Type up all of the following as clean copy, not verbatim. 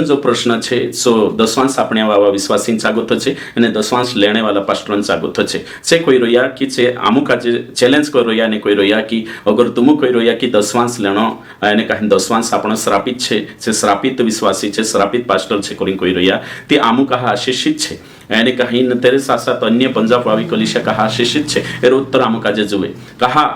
जो प्रश्न है सो दसवांश आपणे वाला विश्वासी जागो थशे अने दसवांश लेने वाला पास्टर जागो थशे से कोई रोया कि से आमुक आज चैलेंज कोई रोया ने कोई रोया कि अगर तुम कोई रोया कि दसवांश लेनो एने कहीं दसवांश आपण श्रापित छे से श्रापित विश्वासी छे श्रापित पास्टर छे कोई रोया ते आमुक आशीषित छे एने कहीं न तेरे साथ साथ अन्य पंजाब वावी कलिशा कहा आशीषित छे एर उत्तर आमुक आज जुए कहा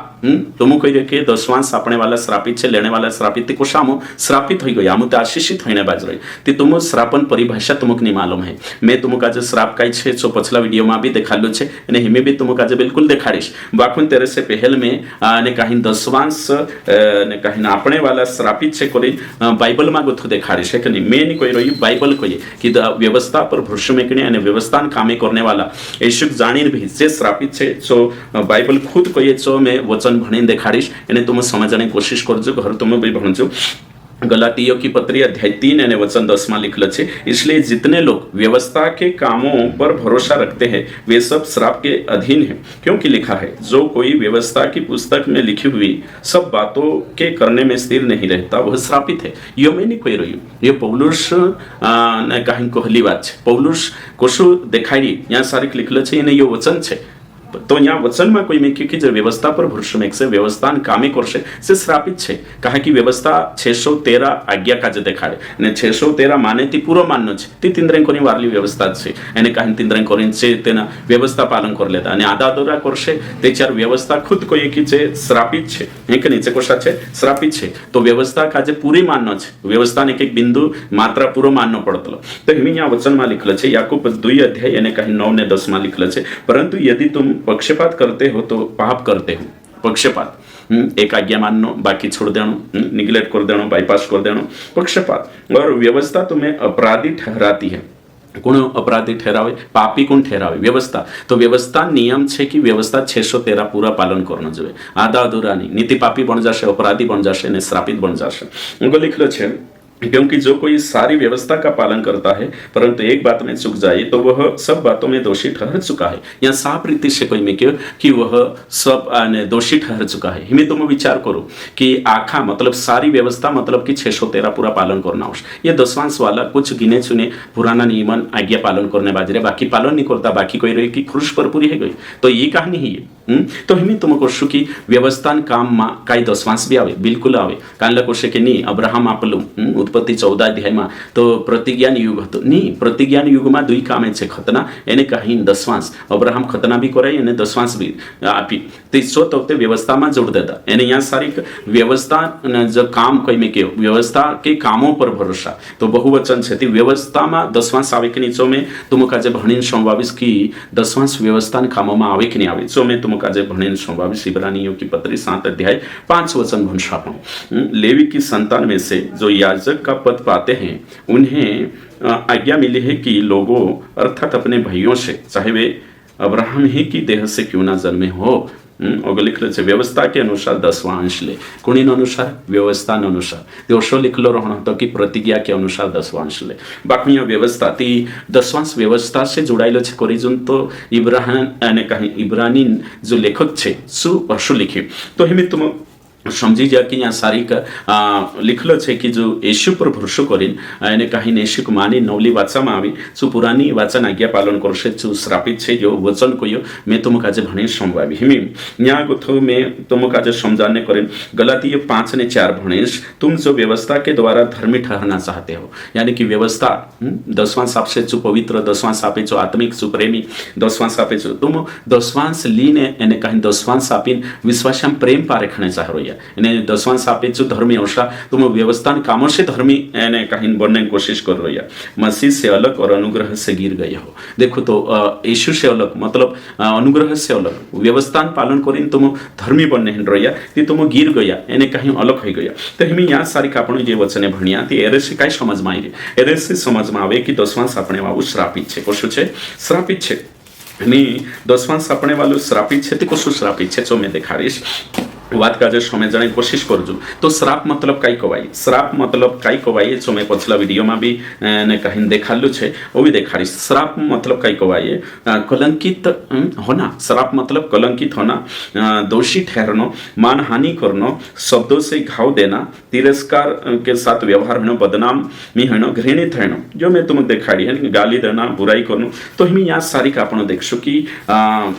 तुम कोई रे के दसवांश आपणे वाला श्रापित छे लेने वाला श्रापित ते कोशा आमु श्रापित होई गया आमु ते आशीषित होने बाज रही ते तुम श्रापन परिभाषा तुमक नहीं मालूम है मैं तुमक आज श्राप काई छे सो पछला वीडियो में भी देखालो छे अने हिमे भी तुमक आज बिल्कुल देखाड़ीश बाकुन तेरे से पहल में ने कहीं दसवांश ने कहीं आपणे वाला श्रापित छे कोई बाइबल में गोथो देखाड़ीश है कि नहीं मैं नहीं कोई रही बाइबल कोई कि व्यवस्था पर भरोसा मेकने अने व्यवस्था कामे करने वाला यीशु जाणीने भी जे श्रापित छे सो बाइबल खुद कोई सो मैं वचन भणी देखाड़ीश एने तुम समझने कोशिश करजो घर तुम भी भणजो गलातियों की पत्री अध्याय 3 यानी वचन 10 में लिखल छे इसलिए जितने लोग व्यवस्था के कामों पर भरोसा रखते हैं वे सब श्राप के अधीन हैं क्योंकि लिखा है जो कोई व्यवस्था की पुस्तक में लिखी हुई सब बातों के करने में स्थिर नहीं रहता वह श्रापित है यो मैं नहीं कोई रही ये पौलुस ने कहीं कहली बात छे पौलुस कोशु देखाड़ी यहाँ सारी लिखल छे ये वचन छे तो यहाँ वचन में कोई में कि व्यवस्था पर भरोसा मेक से व्यवस्था कामे करशे से श्रापित छे कहा कि व्यवस्था 613 आज्ञा काज देखाड़े ने 613 माने ती पूरो माननो छे ती तिंद्रे कोनी वारली व्यवस्था छे एने कहीं तिंद्रे कोरीन छे तेना व्यवस्था पालन कर लेता अने आधा अधूरा करशे ते चार व्यवस्था खुद कोई की छे श्रापित छे हे के नीचे कोशा छे श्रापित छे तो व्यवस्था काजे पूरी माननो छे व्यवस्था ने एक बिंदु मात्रा पूरो माननो पड़तलो तो हिमी यहाँ वचन में लिखल छे याकूब 2 अध्याय एने कहीं 9 ने 10 में लिखल छे परंतु यदि तुम पक्षपात करते हो तो पाप करते हो पक्षपात एक आज्ञा माननो बाकी छोड़ देनो निग्लेक्ट कर देनो बाईपास कर देनो पक्षपात और व्यवस्था तुम्हें अपराधी ठहराती है कौन अपराधी ठहरावे पापी कौन ठहरावे व्यवस्था तो व्यवस्था नियम छे कि व्यवस्था 613 पूरा पालन करना જોઈએ आधा अधूरा नहीं नीति पापी बन जाशे अपराधी बन जाशे ने श्रापित बन जाशे उनको लिखलो छे क्योंकि जो कोई सारी व्यवस्था का पालन करता है परंतु एक बात में चूक जाए तो वह सब बातों में दोषी ठहर चुका है यहाँ साफ रीति से कोई में क्यों कि वह सब दोषी ठहर चुका है हिमें तुम विचार करो कि आखा मतलब सारी व्यवस्था मतलब कि 613 पूरा पालन करना हो ये दसवांश वाला कुछ गिने चुने पुराना नियमन आज्ञा पालन करने बाजरे बाकी पालन नहीं करता बाकी कोई रही कि क्रूस पर पूरी है गई तो ये कहानी ही है तो हिमें तुम कहशु कि व्यवस्था काम में कई दसवांश भी आवे बिल्कुल आवे कारण कहशे कि नहीं अब्राहम आपलू उत्पत्ति 14 अध्याय में तो प्रतिज्ञान युग हतो नहीं प्रतिज्ञान युग में 2 काम है खतना एने कहीं दसवांश अब्राहम खतना भी कराई एने दसवांश भी आपी तो तो व्यवस्था में जोड़ देता एने यहाँ सारी व्यवस्था जो काम कई में के व्यवस्था के कामों पर भरोसा तो बहुवचन है व्यवस्था में दसवांश आवे कि नहीं चो में तुम काजे भणीन संभाविश कि दसवांश व्यवस्था कामों में आवे कि नहीं आवे चो में तुम काजे भणीन संभाविश इब्रानियों की पत्री 7 अध्याय 5 वचन भणशा पाऊं लेवी की संतान में से जो याजक का पद पाते हैं उन्हें आज्ञा मिली है कि लोगों अर्थात अपने भाइयों से चाहे वे अब्राहम ही की देह से क्यों ना जन्मे हो लिख रहे व्यवस्था के अनुसार 10वां अंश ले कुणी अनुसार व्यवस्था अनुसार दोषो लिखलो रहना तो कि प्रतिज्ञा के अनुसार 10वां अंश ले बाकी व्यवस्था ती 10वां व्यवस्था से जुड़ाइलो छे कोरिजुन तो इब्राहिम ने कहीं इब्रानी जो लेखक छे सु अशु लिखे तो हिमे तुम समझी जा कि यहाँ सारी का लिखलो है कि जो यीशु पर भरोसा करीन एने कहीं यीशु को मानी नवली वाचा में आवी जो पुरानी वाचन आज्ञा पालन करशे जो श्रापित है जो वचन को मैं तुम काजे भणी समझावी हिमी यहाँ को मैं तुम काजे समझाने करें गलातियों 5 ने 4 भणीश तुम जो व्यवस्था के द्वारा धर्मी ठहरना चाहते हो यानी कि व्यवस्था 10वां साप से जो पवित्र 10वां सापे जो आत्मिक जो प्रेमी 10वां सापे जो तुम 10वां लीने एने कहीं 10वां सापिन विश्वासम प्रेम पा रखने चाह रही है 10वां सापे जो धर्मी होशा तुम व्यवस्था कामों से धर्मी एने कहीं बनने की कोशिश कर रही है मसीह से अलग और अनुग्रह से गिर गए हो देखो तो यीशु से अलग मतलब अनुग्रह से अलग व्यवस्था पालन करीन तुम धर्मी बनने रही है तुम गिर गया एने कहीं अलग हो गया तो हमें यहाँ सारी आपण जे वचने भणिया एरे से कई समझ में आई एरे से समझ में आवे कि 10वां सापणे वाळुं श्रापित है कशुं छे श्रापित है 10वां सापणे वाळुं श्रापित है ते कशुं श्रापित है जो मैं देखाड़ीश વાત કાજે સમજણે કોશિશ કરજો તો શ્રાપ મતલબ કાઈ કવાય શ્રાપ મતલબ કાઈ કવાય જો મેં પછલા વિડીયોમાં બી ને કહીને દેખાડલું છે वो भी देखाड़ीश श्राप मतलब कई कवाये कलंकित होना श्राप मतलब कलंकित होना दोषी ठहरना मानहानि करना शब्दों से घाव देना तिरस्कार के साथ व्यवहार होना बदनामी होना घृणित होना जो मैं तुम्हें देखाड़ी है गाली देना बुराई करना तो हम यहाँ सारी का आपण देखशो कि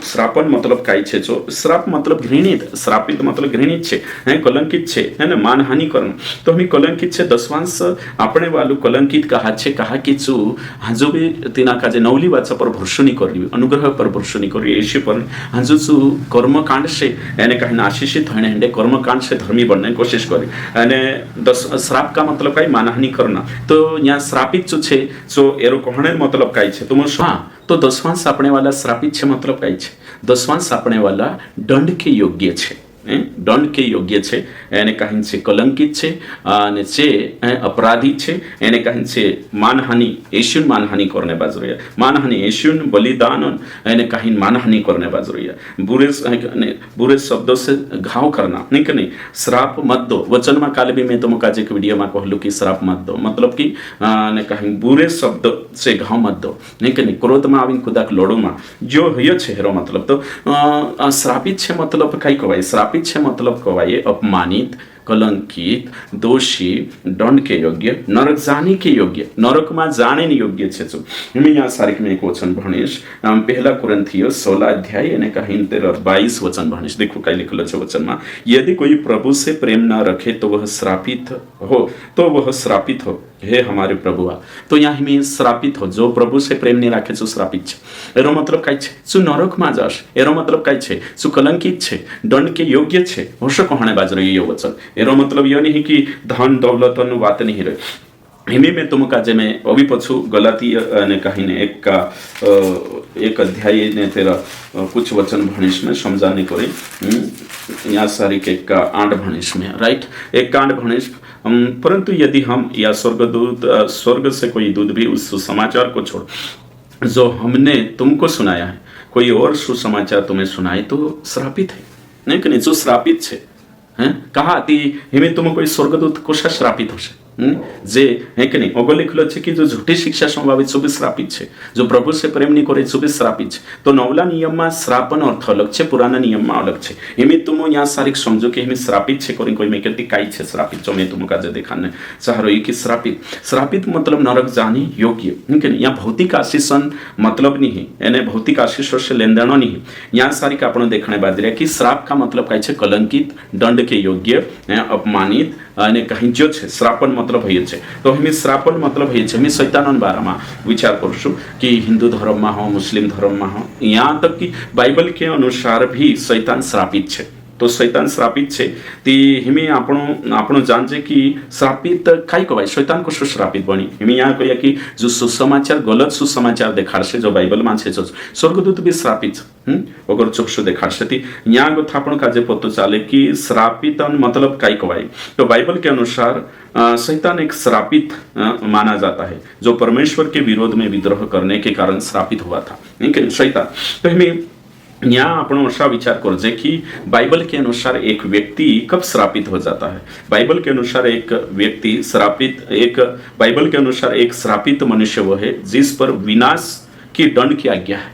श्रापन मतलब काई छे जो श्राप मतलब घृणित श्रापित मतलब घृणित छे है कलंकित छे है ना मानहानि करना तो हम कलंकित छे दशवांश આપણે વાલું કલંકિત કહા કે ચુ હાજો બી તેના કાજે નવલી વાચા પર ભરોસો નહીં કરવી અનુગ્રહ પર ભરોસો નહીં કરવી એશે પર હાજો ચુ કર્મકાંડ છે એને કહીને આશીષિત થઈને હેડે કર્મકાંડ છે ધર્મી બનને કોશિશ કરી અને શ્રાપ કા મતલબ કાઈ માનહાનિ કરના તો यहाँ શ્રાપિત जो છે जो એરો કોહણે મતલબ કાઈ છે તો हाँ तो दशवांश આપણે वाला श्रापित છે मतलब કાઈ છે दशवांश આપણે वाला दंड के योग्य છે दंड के योग्य છે એને કહીને છે કલંકિત છે અને છે અપરાધી છે એને કહીને છે માનહાનિ એશ્યુન માનહાનિ કરને બાજુ રહ્યા માનહાનિ એશ્યુન बलिदान એને કહીને માનહાનિ કરને બાજુ રહ્યા बुरे शब्दों से घाव करना नहीं कि नहीं श्राप मत दो वचन में काले भी मैं तुम काजे एक वीडियो में कहलू कि श्राप मत दो मतलब कि ने कहीं बुरे शब्द से घाव मत दो नहीं कि नहीं क्रोध में आवी खुदा लोड़ो में जो हयो छे हेरो मतलब तो श्रापित छे मतलब कई कवाय श्रापित छे मतलब कवाय अपमानित कलंकित दोषी दंड के योग्य नरक जाने के योग्य नरक में जाने योग्य छे जो मैं यहाँ सारिक में एक वचन भणीश पहला कुरिन्थियो 16 अध्याय ने कहीं 22 वचन भणीश देखो कई लिखल छे वचन में यदि कोई प्रभु से प्रेम न रखे तो वह श्रापित हो हे हमारे प्रभु तो यहाँ में श्रापित हो जो प्रभु से प्रेम नहीं राखे जो श्रापित छे एरो मतलब कई छे जो नरक में जाश एरो मतलब कई छे जो कलंकित छे दंड के योग्य छे होशो कहणे बाज रही ये वचन एरो मतलब ये नहीं कि धन दौलत बात नहीं रही हिमी में तुम का जे मैं अभी पछू गलाती ने कहीं ने एक अध्याय ने तेरा कुछ वचन भणिश में समझाने करे यहाँ सारी के का 8 भणिश में राइट एक कांड भणिश परंतु यदि हम या स्वर्ग से कोई दूत भी उस सुसमाचार को छोड़ जो हमने तुमको सुनाया है कोई और सुसमाचार तुम्हें सुनाए तो श्रापित है नहीं कि नहीं जो श्रापित है कहा ती हिमे तुम कोई स्वर्गदूत कोशा श्रापित होशे जे है कि नहीं ओगो लिखलो छे कि जो झूठी शिक्षा संभावित जो भी श्रापित छे जो प्रभु से प्रेम नहीं करे जो भी श्रापित छे तो नवला नियम में श्रापन अर्थ अलग छे पुराना नियम में अलग छे हिमे तुम यहाँ सारिक समझो कि हिमे श्रापित छे कोई में कहती काई छे श्रापित जो मैं तुम का जे देखाने चाह रही कि श्रापित मतलब नरक जाने योग्य है यहाँ भौतिक आशीषन मतलब नहीं है यानी भौतिक आशीषों से लेन देन नहीं यहाँ सारिक आपण देखने बाद रहा कि श्राप का मतलब काई छे कलंकित दंड के योग्य अपमानित અને કहीं जो છે શ્રાપન मतलब है છે तो हम श्रापन मतलब है हम शैतान बारे में विचार करशु कि हिंदू धर्म में हो मुस्लिम धर्म में हो यहाँ तक कि बाइबल के अनुसार भी शैतान श्रापित है तो शैतान श्रापित છે તે हिमे આપણો જાણજે कि श्रापित काई कवाय शैतान को श्रापित बनी हिमे यहाँ कहिया कि जो सुसमाचार गलत सुसमाचार देखाड़શે जो बाइबल में છે जो स्वर्गदूत भी श्रापित अगर चोखशो देखाड़શે ती यहाँ गो थापण काजे पतो चाले कि श्रापित मतलब काई कवाय तो बाइबल के अनुसार शैतान एक श्रापित माना जाता है जो परमेश्वर के विरोध में विद्रोह करने के कारण श्रापित हुआ था शैतान तो हमें यहाँ अपन ऐसा विचार कर कि बाइबल के अनुसार एक व्यक्ति कब श्रापित हो जाता है बाइबल के अनुसार एक व्यक्ति बाइबल के अनुसार एक श्रापित मनुष्य वो है जिस पर विनाश की दंड की आज्ञा है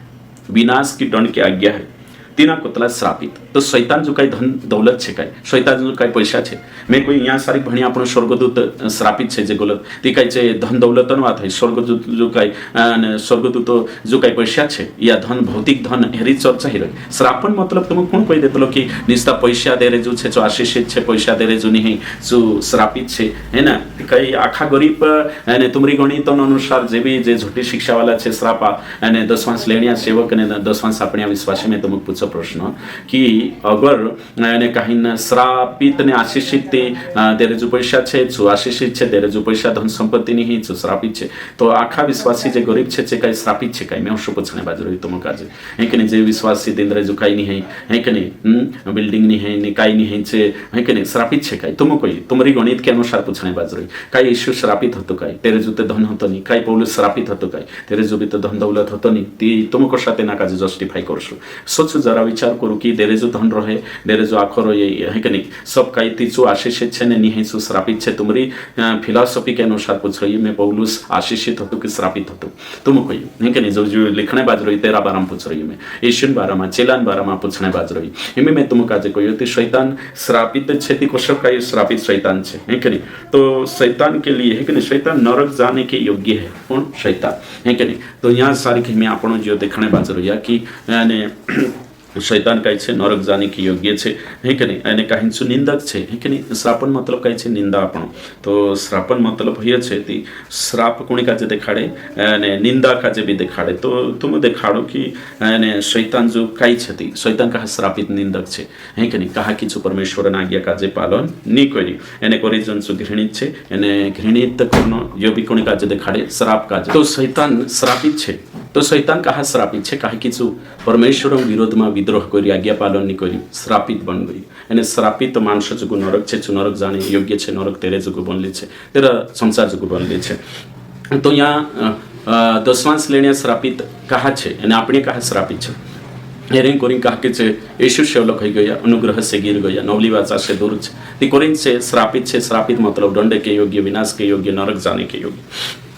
विनाश की दंड की आज्ञा है तीना कोतला श्रापित तो शैतान जो कई धन दौलत छे कई शैतान जो कई पैसा छे मैं कोई यहाँ सारी भणी आपण स्वर्गदूत श्रापित छे जे गलत ती कई छे धन दौलतन वात है स्वर्गदूत जो कई स्वर्गदूत जो कई पैसा छे या धन भौतिक धन हेरी चर्चा ही रही श्रापन मतलब तुम कोण कोई देतलो कि निस्ता पैसा दे रे जो छे जो आशीषित छे पैसा दे रे जो नहीं जो श्रापित छे है ना कई आखा गरीब ने तुमरी गणित अनुसार जे भी जे झूठी शिक्षा वाला छे श्रापा ने दशवांश लेणिया सेवक ने दशवांश आपण्या विश्वासी में तुम पूछो प्रश्न कि अगर ने कहीं श्रापित ने आशीषित तेरे जो पैसा छे जो आशीषित छे तेरे जो पैसा धन संपत्ति नहीं जो श्रापित छे तो आखा विश्वासी जे गरीब छे कई श्रापित छे कई मैं शो पूछने बाजू रही तुम काजे है कि नहीं जे विश्वासी दिन रे जो कई नहीं है कि नहीं बिल्डिंग नहीं है नि कई नहीं है कि नहीं श्रापित छे कई तुम कोई तुम्हारी गणित के अनुसार पूछने बाजू रही कई यीशु श्रापित हतो कई तेरे जो ते धन हतो नहीं कई पौलुस श्रापित हतो कई तेरे जो भी तो धन दौलत हतो नहीं ती तुमको साथे ना काजे जस्टिफाई करशो सोचो जरा जरा विचार करू की देरे जो धन रहे देरे जो आखो रहे है कि नहीं सब कई तीचू आशीषित है ने नहीं सु श्रापित है तुम्हारी फिलॉसफी के अनुसार पूछ रही मैं पौलुस आशीषित होतो कि श्रापित होतो तुम कोई है कि नहीं जो लिखने बाज रही तेरा बारे में पूछ रही मैं यीशुन बारे में चेलान बारे में पूछने बाज रही इनमें मैं तुम काजे कोई होती शैतान श्रापित है ती कोशक का श्रापित शैतान है कि नहीं तो शैतान के लिए है कि नहीं शैतान नरक जाने के योग्य है कौन शैतान है कि नहीं तो यहाँ सारी कि मैं आपण जो देखने बाज रही कि शैतान कहे छे नरक जाने की योग्य छे है कि नहीं એને કાંઈ નિંદક છે है कि नहीं શ્રાપન मतलब कहे छे निंदा આપણો तो श्रापन मतलब હોય છે ती श्राप कोणी काजे देखाड़े અને निंदा काजे भी देखाड़े तो तुम देखाड़ो कि અને शैतान जो काई छती शैतान कहा श्रापित निंदक छे है कि नहीं कहा कि जो परमेश्वर आज्ञा काजे पालन नी करी એને कोरी जन जो घृणित छे એને घृणित करनो यो भी कोणी काजे देखाड़े श्राप काजे तो शैतान श्रापित छे तो शैतान कहा श्रापित छे कहा कि जो परमेश्वर विरोध में विद्रोह करी आज्ञा पालन नहीं करी श्रापित बन गई एने श्रापित मानस जो नरक छे जो नरक जाने योग्य छे नरक तेरे जो बनले छे तेरा संसार जो बनले छे तो यहाँ दशवांश लेने श्रापित कहा छे एने आपणे कहा श्रापित छे हेरिंग कोरिंग कहा कि यीशु सेवलक हो गया अनुग्रह से गिर गया नवली वाचा से दूर छे ती कोरिंग से श्रापित मतलब दंड के योग्य विनाश के योग्य नरक जाने के योग्य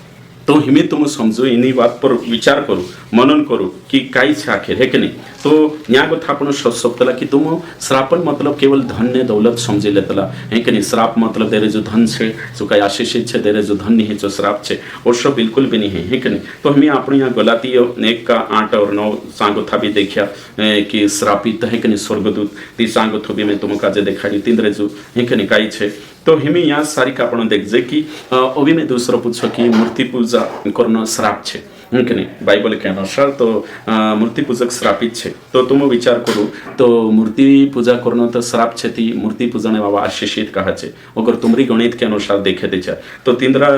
तो हिमें तुम समझो इन्हीं बात पर विचार करो मनन करो कि काई छे आखिर है कि नहीं तो यहाँ कथा आपण सोचतला कि तुम श्रापन मतलब केवल धन ने दौलत समझी लेतला है कि नहीं श्राप मतलब तेरे जो धन छे जो कई आशीषित छे तेरे जो धन नहीं है जो श्राप छे और सब बिल्कुल भी नहीं है कि नहीं तो हमें अपने यहाँ गलाती 1:8 और 9 सांगोथा भी देखा कि श्रापित है कि नहीं स्वर्गदूत ती सांगोथो भी मैं तुम काजे देखाड़ी तीन जो है कि नहीं काई छे तो हमें यहाँ सारी का आपण देखजे कि अभी मैं दूसरा पूछो कि मूर्ति पूजा करना श्राप छे कि नहीं बाइबल के अनुसार तो मूर्ति पूजक श्रापित छे तो तुम विचार करो तो मूर्ति पूजा करना तो श्राप छे ती मूर्ति पूजने वाला आशीषित कहा छे अगर तुम्हारी गणित के अनुसार देखे दे तो तीनरा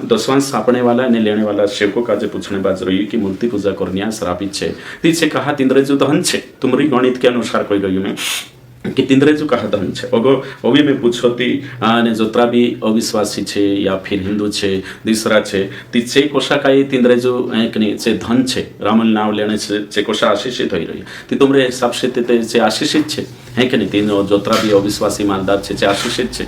दशवांश सापने वाला ने लेने वाला सेवको का जे पूछने बाज रही कि मूर्ति पूजा करनिया श्रापित छे तीछे कहा तीनरे जो धन छे तुम्हारी गणित के अनुसार कोई गई मैं कि तीनरे जो कहा धन छे अगो अभी मैं पूछोती ने जोतरा भी अविश्वासी छे या फिर हिंदू छे दूसरा छे तीछे कोशा काई तीनरे जो एक नहीं छे धन छे रामल नाव लेने छे कोशा आशीषित होई रही ती तुमरे हिसाब से ते आशीषित छे है कि नहीं तीन जोतरा भी अविश्वासी मालदार छे आशीषित छे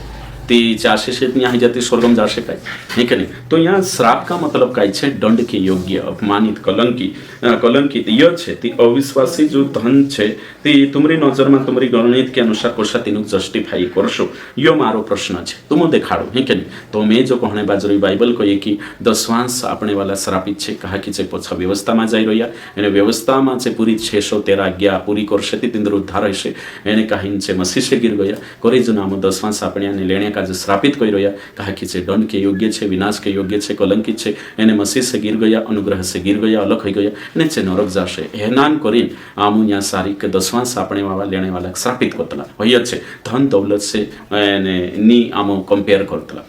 ती आशीषित यहाँ जाती स्वर्गम जा शकाय है कि नहीं तो यहाँ श्राप का मतलब काई छे दंड के योग्य अपमानित कलंकित यह छे ती अविश्वासी जो धन छे ती तुम्हारी नजर में तुम्हारी गणित के अनुसार कोशा तीन जस्टिफाई करशो यो मारो प्रश्न छे तुम देखाड़ो है कि नहीं तो मैं जो कहने बाज रही बाइबल कहे कि दशवांश आपने वाला श्रापित छे कहा कि पछा व्यवस्था में जाई रह्या एने व्यवस्था में पूरी 613 आज्ञा पूरी करशे ती तीन उद्धार हशे एने कहीं से मसीह से गिर गया करे जो नाम दशवांश आपणे लेने का श्रापित कर रहा कहा कि दंड के योग्य छे विनाश के योग्य छे कलंकित छे एने मसीह से गिर गया अनुग्रह से गिर गया अलग हो गया एने छे नरक जाशे हेनान करी आमु यहाँ सारी के दशवांश आपणे वाला लेने वाला श्रापित करतला वही छे धन दौलत से नी आमु कंपेयर करतला